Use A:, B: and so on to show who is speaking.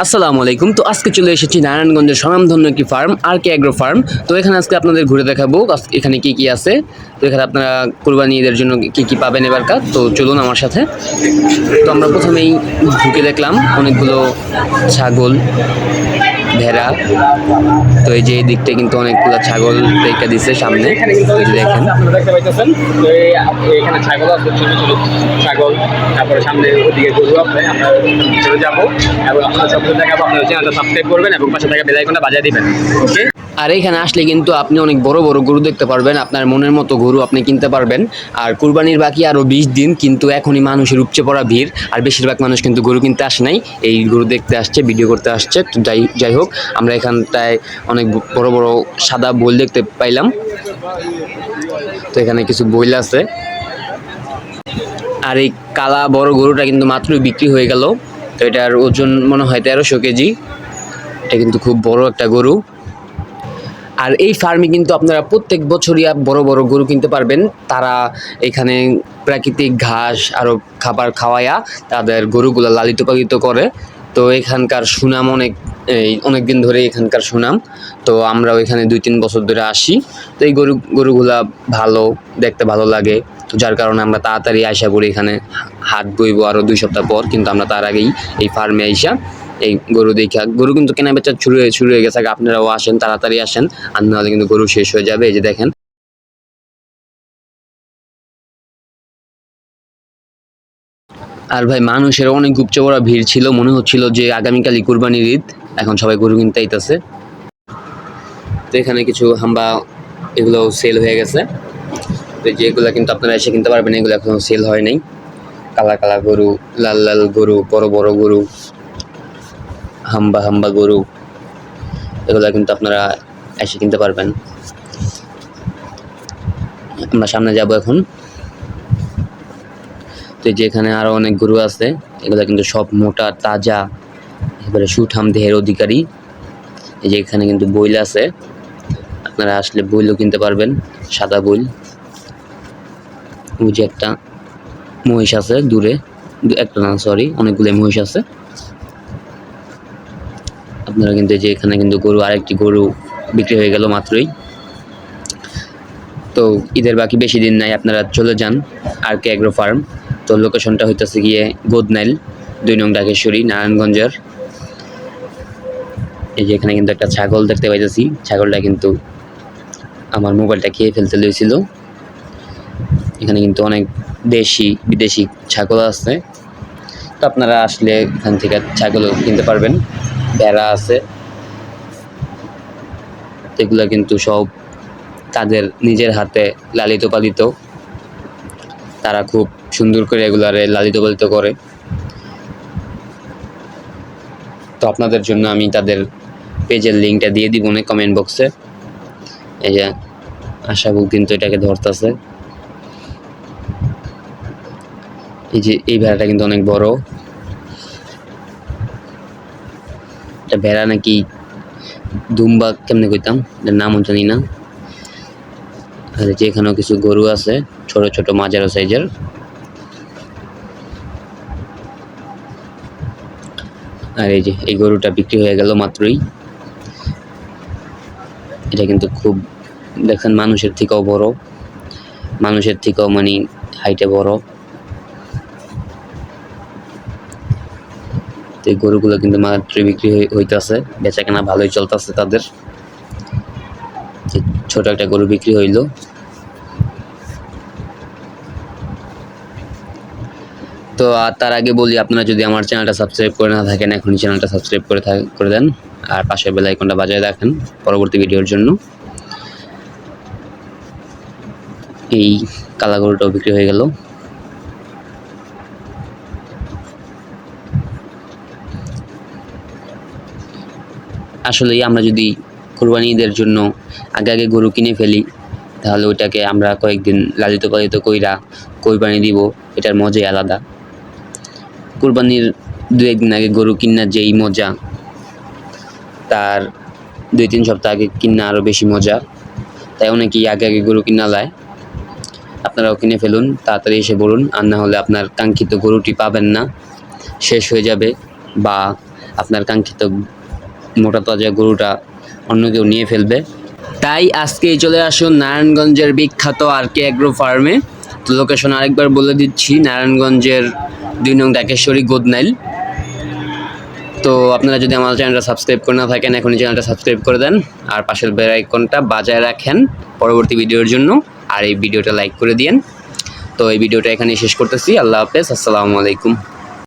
A: আসসালামু আলাইকুম। তো আজকে চলে এসেছি নারায়ণগঞ্জের স্বনামধন্য একটি ফার্ম, আর কে অ্যাগ্রো ফার্ম। তো এখানে আজকে আপনাদের ঘুরে দেখাবো এখানে কি কি আছে। তো এখানে আপনারা কুরবানি ঈদের জন্য কি কি পাবেন এবারকার। তো চলুন আমার সাথে। তো আমরা প্রথমেই ঢুকে দেখলাম অনেকগুলো ছাগল, ভেড়া। তো এই যে এই দিকটা কিন্তু অনেকগুলো ছাগল রেখে দিছে সামনে,
B: এখানে কিন্তু
A: এই যে দেখেন।
B: আপনারা দেখতে পাইতেছেন তো এখানে ছাগল আছে, ছোট ছোট ছাগল। তারপরে সামনে ওদিকে গরু আছে। আমরা ভিতরে যাবো এবং আপনারা সবকিছু দেখাবো। আপনারা চ্যানেলটা সাবস্ক্রাইব করবেন এবং পাশে থাকা বেল আইকনটা বাজিয়ে দিবেন। ওকে।
A: আর এখানে আসলে কিন্তু আপনি অনেক বড় বড় গরু দেখতে পারবেন, আপনার মনের মতো গরু আপনি কিনতে পারবেন। আর কুরবানির বাকি আরও 20 দিন, কিন্তু এখনই মানুষের উপচে পড়া ভিড়, আর বেশিরভাগ মানুষ কিন্তু গরু কিনতে আসে নাই, এই গরু দেখতে আসছে, ভিডিও করতে আসছে। তো যাই হোক, আমরা এখানটায় অনেক বড় বড় সাদা বইল দেখতে পাইলাম। তো এখানে কিছু বইল আছে। আর এই কালা বড় গরুটা কিন্তু মাত্রই বিক্রি হয়ে গেল। তো এটার ওজন মনে হয় 1300 কেজি। এটা কিন্তু খুব বড় একটা গরু। আর এই ফার্মে কিন্তু আপনারা প্রত্যেক বছরই বড় বড় গরু কিনতে পারবেন। তারা এখানে প্রাকৃতিক ঘাস আরও খাবার খাওয়ায়া তাদের গরুগুলো লালিত পালিত করে। তো এখানকার সুনাম অনেক দিন ধরে এখানকার সুনাম। তো আমরাও এখানে 2-3 বছর ধরে আসি। তো এই গরুগুলা ভালো, দেখতে ভালো লাগে। তো যার কারণে আমরা তাড়াতাড়ি আশা করি এখানে হাট বইব আরও 2 সপ্তাহ পর, কিন্তু আমরা তার আগেই এই ফার্মে আইসা এই গরু দেখা, গরু কিন্তু কেনা বেচা শুরু হয়ে গেছে। আপনারাও আসেন, তাড়াতাড়ি আসেন, আর নাহলে কিন্তু গরু শেষ হয়ে যাবে। এই যে দেখেন। আর ভাই, মানুষের অনেক উপচে পড়া ভিড় ছিল, মনে হচ্ছিল যে আগামীকালই কুরবানির ঈদ। এখন সবাই গরু কিনতে আইতাছে। তো এখানে কিছু হাম্বা, এগুলো সেল হয়ে গেছে। তো যেগুলো কিন্তু আপনারা এসে কিনতে পারবেন, এগুলো এখনো সেল হয় নাই। কালা কালা গরু, লাল লাল গরু, বড় বড় গরু, হাম্বা গরু, এগুলো কিন্তু আপনারা এসে কিনতে পারবেন। আমরা সামনে যাব এখন। তো যে এখানে আরো অনেক গরু আছে, এগুলো কিন্তু সব মোটা তাজা, এবারে সুঠাম দেহের অধিকারী। এই যে এখানে কিন্তু বইল আছে, আপনারা আসলে বইলও কিনতে পারবেন, সাদা বইল। ওই যে একটা মহিষ আছে দূরে, একটা না সরি, অনেকগুলো মহিষ আছে। আপনারা কিন্তু যে এখানে কিন্তু গরু, আরেকটি গরু বিক্রি হয়ে গেল মাত্রই। তো ঈদের বাকি বেশি দিন নাই, আপনারা চলে যান আর কে অ্যাগ্রো ফার্ম। তো লোকেশনটা হইতেছে গিয়ে গোদনাইল, 2 নং ঢাকেশ্বরী, নারায়ণগঞ্জের। এই যে এখানে কিন্তু একটা ছাগল দেখতে পাইতেছি, ছাগলটা কিন্তু আমার মোবাইলটা খেয়ে ফেলতে লইছিল। এখানে কিন্তু অনেক দেশি বিদেশি ছাগল আছে। তো আপনারা আসলে এখান থেকে ছাগলও কিনতে পারবেন। ভেড়া আছে, এগুলো কিন্তু সব তাদের নিজের হাতে লালিত পালিত। তারা খুব সুন্দর করে এগুলারে লালিত পালিত করে। তো আপনাদের জন্য আমি তাদের পেজের লিঙ্কটা দিয়ে দিব না কমেন্ট বক্সে। এই যে আশাবুক কিন্তু এটাকে ধরতেছে। এই যে এই ভেড়াটা কিন্তু অনেক বড়। এটা ভেড়া নাকি দুম্বা কেমনে কইতাম, এটার নাম জানি না। আর যে এখানেও কিছু গরু আছে, ছোট ছোট মাঝারো সাইজের। আর এই যে এই গরুটা বিক্রি হয়ে গেল মাত্রই। এটা কিন্তু খুব, দেখেন, মানুষের থেকেও বড়, মানুষের থেকেও মানে হাইটে বড়। তো এই গরুগুলো কিন্তু মাত্রই বিক্রি হইতেছে, বেচা কেনা ভালোই চলতেছে তাদের। ছোট একটা গরু বিক্রি হইল। তো আর তার আগে বলি, আপনারা যদি আমার চ্যানেলটা সাবস্ক্রাইব করে না থাকেন, এখনই চ্যানেলটা সাবস্ক্রাইব করে দেন, আর পাশের বেল আইকনটা বাজিয়ে রাখেন পরবর্তী ভিডিওর জন্য। এই কালা গরুটাও বিক্রি হয়ে গেল। আসলেই আমরা যদি কুরবানি ঈদের জন্য আগে গরু কিনে ফেলি, তাহলে ওইটাকে আমরা কয়েকদিন লালিত পালিত কইরা কুরবানি দিব, এটার মজাই আলাদা। কুরবানির 2-1 দিন আগে গরু কিনার যেই মজা, তার 2-3 সপ্তাহ আগে কিনা আরও বেশি মজা। তাই অনেকেই আগে গরু কিনা লায়। আপনারাও কিনে ফেলুন, তাড়াতাড়ি এসে বলুন, আর না হলে আপনার কাঙ্ক্ষিত গরুটি পাবেন না, শেষ হয়ে যাবে, বা আপনার কাঙ্ক্ষিত মোটা তাজা গরুটা অন্য কেউ নিয়ে ফেলবে। তাই আজকেই চলে আসুন নারায়ণগঞ্জের বিখ্যাত RK এগ্রো ফার্মে। তো লোকেশন আরেকবার বলে দিচ্ছি, নারায়ণগঞ্জের 2 নং ডাকেশ্বরী গোদনাইল। তো আপনারা যদি আমার চ্যানেলটা সাবস্ক্রাইব করে না থাকেন, এখনই চ্যানেলটা সাবস্ক্রাইব করে দেন আর পাশের বেল আইকনটা বাজায় রাখেন পরবর্তী ভিডিওর জন্য, আর এই ভিডিওটা লাইক করে দিয়েন। তো এই ভিডিওটা এখানেই শেষ করতেছি। আল্লাহ হাফেজ, আসসালামু আলাইকুম।